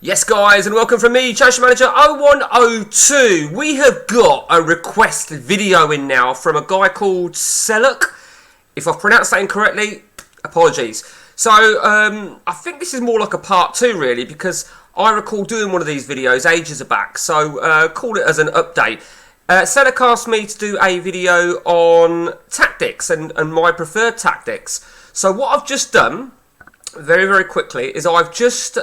Yes guys, and welcome from me, Championship Manager 0102. We have got a request video in now from a guy called Seluk. If I've pronounced that incorrectly, apologies. So, I think this is more like a part 2 really, because I recall doing one of these videos ages back, so call it as an update. Seluk asked me to do a video on tactics and my preferred tactics. So what I've just done, very, very quickly, is I've just...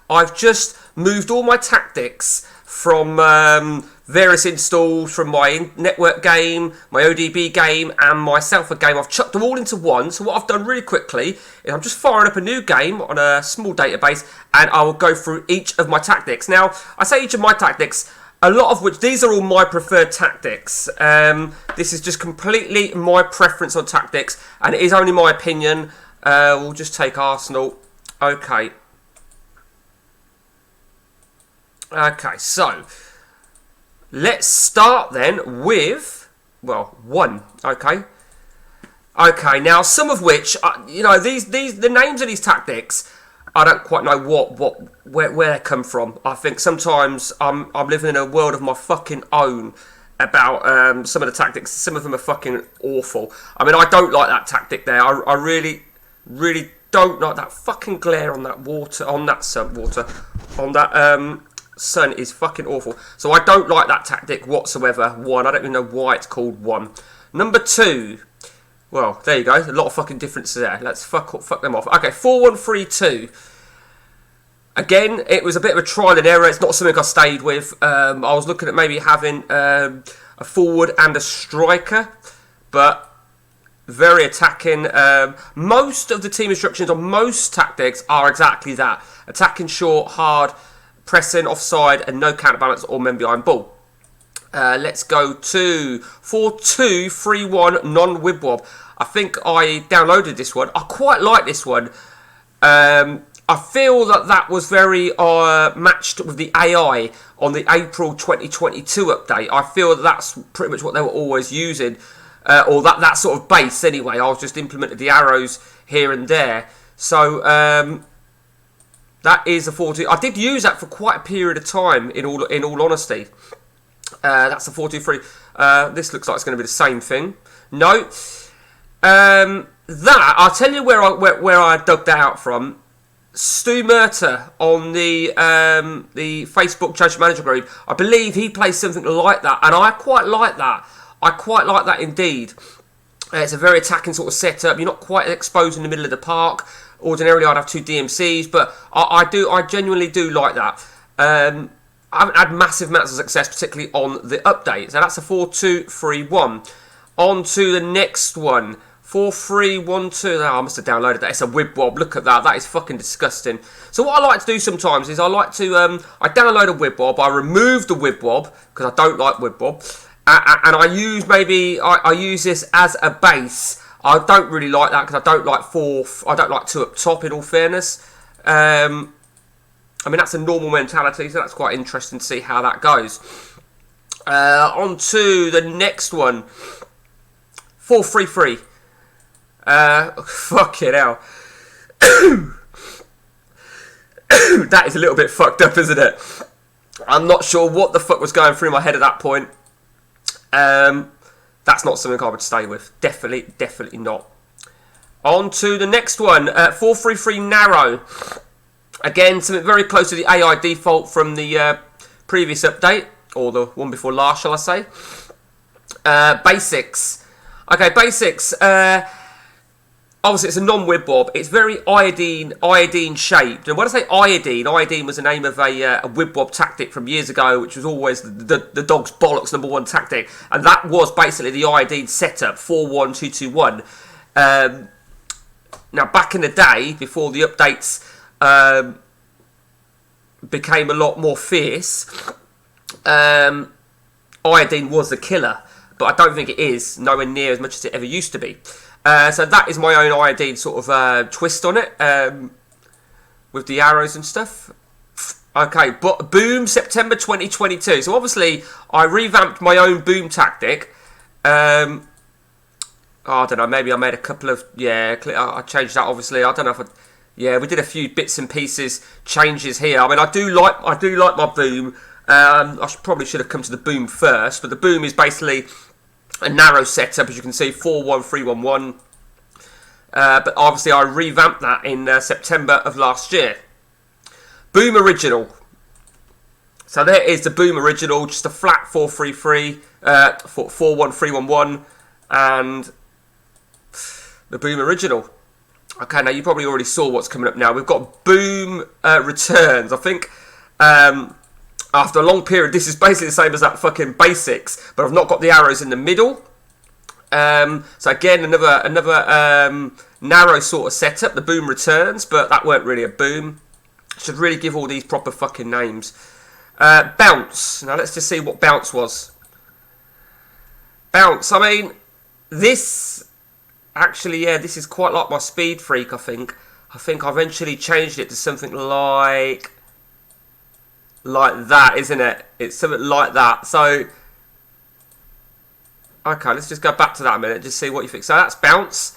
I've just moved all my tactics from various installs from my network game, my ODB game, and my Salford game. I've chucked them all into one. So what I've done really quickly is I'm just firing up a new game on a small database, and I will go through each of my tactics. Now, I say each of my tactics, a lot of which, these are all my preferred tactics. This is just completely my preference on tactics, and it is only my opinion. We'll just take Arsenal. Okay, so let's start then with, well, one. Okay, now some of which, the names of these tactics, I don't quite know where they come from. I think sometimes I'm living in a world of my fucking own about some of the tactics. Some of them are fucking awful. I mean, I don't like that tactic there. I really don't like that fucking glare on that sun is fucking awful. So I don't like that tactic whatsoever. One, I don't even know why it's called one. Number two, well, there you go. A lot of fucking differences there. Let's fuck them off. Okay, 4-1-3-2. Again, it was a bit of a trial and error. It's not something I stayed with. I was looking at maybe having a forward and a striker, but very attacking. Most of the team instructions on most tactics are exactly that. Attacking short, hard, pressing, offside, and no counterbalance or men behind ball. Let's go to 4-2-3-1 non-wibwob. I think I downloaded this one. I quite like this one. I feel that was very matched with the AI on the April 2022 update. I feel that's pretty much what they were always using. Or that sort of base anyway. I was just implemented the arrows here and there. So, that is a 4-2. I did use that for quite a period of time, in all honesty. That's a 4-2-3. This looks like it's going to be the same thing. No. I'll tell you where I dug that out from. Stu Murta on the Facebook Championship Manager group. I believe he plays something like that, and I quite like that. I quite like that indeed. It's a very attacking sort of setup. You're not quite exposed in the middle of the park. Ordinarily, I'd have two DMCs, but I genuinely do like that. I haven't had massive amounts of success, particularly on the update. So that's a 4-2-3-1. On to the next one. 4-3-1-2. Oh, I must have downloaded that. It's a wibwob. Look at that. That is fucking disgusting. So what I like to do sometimes is I like to... I download a wibwob. I remove the wibwob, because I don't like wibwob. And I use this as a base. I don't really like that because I don't like two up top, in all fairness. I mean, that's a normal mentality, so that's quite interesting to see how that goes. On to the next one. 4-3-3. Fucking hell. That is a little bit fucked up, isn't it? I'm not sure what the fuck was going through my head at that point. That's not something I would stay with. Definitely not. On to the next one. 4-3-3 narrow. Again, something very close to the AI default from the previous update. Or the one before last, shall I say. Basics. Okay, basics. Obviously, it's a non-wibwob. It's very iodine shaped. And when I say iodine was the name of a wibwob tactic from years ago, which was always the dog's bollocks #1 tactic. And that was basically the iodine setup, 4-1-2-2-1. Now, back in the day, before the updates became a lot more fierce, iodine was the killer. But I don't think it is nowhere near as much as it ever used to be. So that is my own iodine sort of twist on it, with the arrows and stuff. Okay, but boom, September 2022. So obviously, I revamped my own boom tactic. I don't know, maybe I made a couple of, I changed that obviously. I don't know if I Yeah, we did a few bits and pieces changes here. I mean, I do like my boom. Probably should have come to the boom first, but the boom is basically a narrow setup, as you can see, 41311. But obviously, I revamped that in September of last year. Boom original. So there is the boom original, just a flat 433, 41311, and the boom original. Okay, now you probably already saw what's coming up now. We've got boom returns. I think after a long period, this is basically the same as that fucking basics, but I've not got the arrows in the middle. So again, another narrow sort of setup, the boom returns, but that weren't really a boom. Should really give all these proper fucking names. Bounce. Now let's just see what bounce was. Bounce. I mean, this... Actually, yeah, this is quite like my Speed Freak, I think. I think I eventually changed it to something like that, isn't it? It's something like that. So, okay, let's just go back to that a minute, just see what you think. So that's Bounce.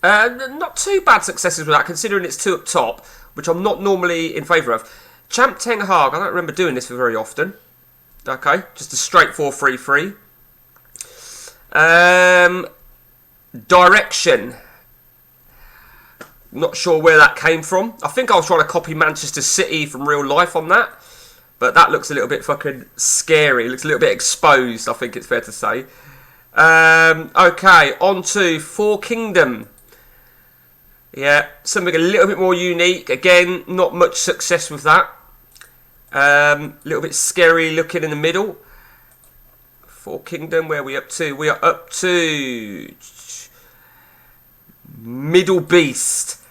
Not too bad successes with that, considering it's 2 up top, which I'm not normally in favour of. Champ Teng Haag, I don't remember doing this very often. Okay, just a straight 4-3-3. Direction. Not sure where that came from. I think I was trying to copy Manchester City from real life on that. But that looks a little bit fucking scary. It looks a little bit exposed, I think it's fair to say. Okay, on to Four Kingdom. Yeah, something a little bit more unique. Again, not much success with that. A little bit scary looking in the middle. Four Kingdom, where are we up to? We are up to Middle Beast.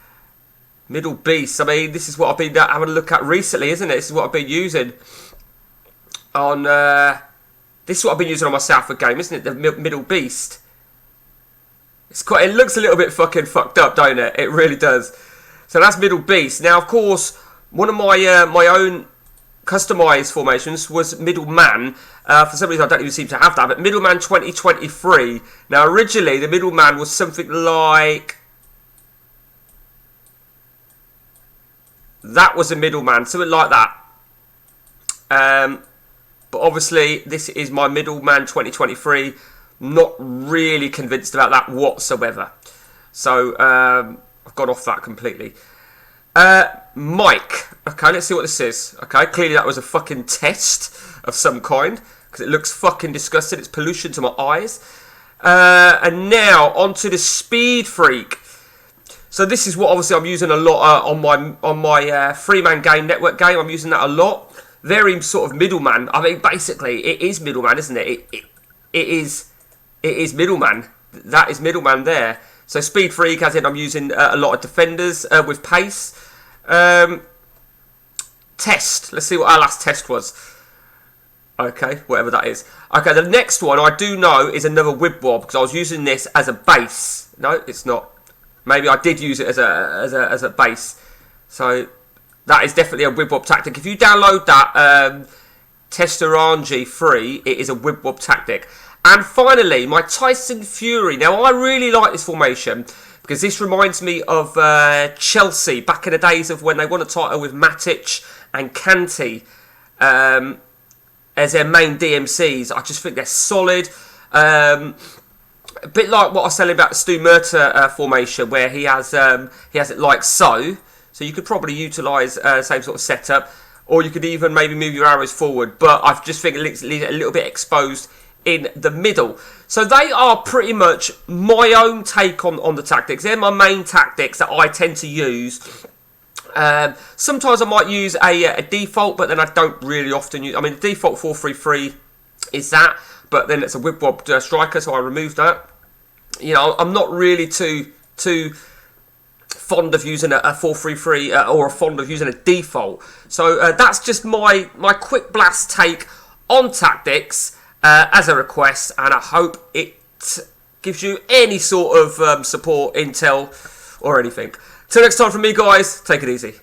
Middle Beast. I mean, this is what I've been having a look at recently, isn't it? This is what I've been using on. This is what I've been using on my Southwood game, isn't it? The Middle Beast. It's quite. It looks a little bit fucking fucked up, don't it? It really does. So that's Middle Beast. Now, of course, one of my my own customized formations was Middleman. For some reason I don't even seem to have that, but Middleman 2023. Now originally the Middleman was something like that, was a Middleman, something like that. But obviously this is my Middleman 2023. Not really convinced about that whatsoever. So I've gone off that completely. Mike. Okay, let's see what this is. Okay, clearly that was a fucking test of some kind, because it looks fucking disgusting. It's pollution to my eyes. And now onto the Speed Freak. So this is what obviously I'm using a lot on my three-man game, network game. I'm using that a lot. Very sort of middleman. I mean, basically it is middleman, isn't it? It is middleman. That is middleman there. So Speed Freak, as in I'm using a lot of defenders with pace. Test. Let's see what our last test was. Okay, whatever that is. Okay, the next one I do know is another Wibwob, because I was using this as a base. No, it's not. Maybe I did use it as a base. So that is definitely a Wibwob tactic. If you download that Testorangi free, it is a Wibwob tactic. And finally, my Tyson Fury. Now, I really like this formation because this reminds me of Chelsea back in the days of when they won a title with Matic and Kanté as their main DMCs. I just think they're solid. A bit like what I was telling about the Stu Murta formation, where he has it like so. So you could probably utilise same sort of setup, or you could even maybe move your arrows forward. But I just think it leaves it a little bit exposed in the middle. So they are pretty much my own take on the tactics. They're my main tactics that I tend to use. Sometimes I might use a default, but then I don't really often use. I mean, the default 4-3-3 is that, but then it's a Wibwob striker, so I removed that. You know, I'm not really too fond of using a 4-3-3 or fond of using a default. So that's just my quick blast take on tactics. As a request, and I hope it gives you any sort of support, intel, or anything. Till next time from me, guys, take it easy.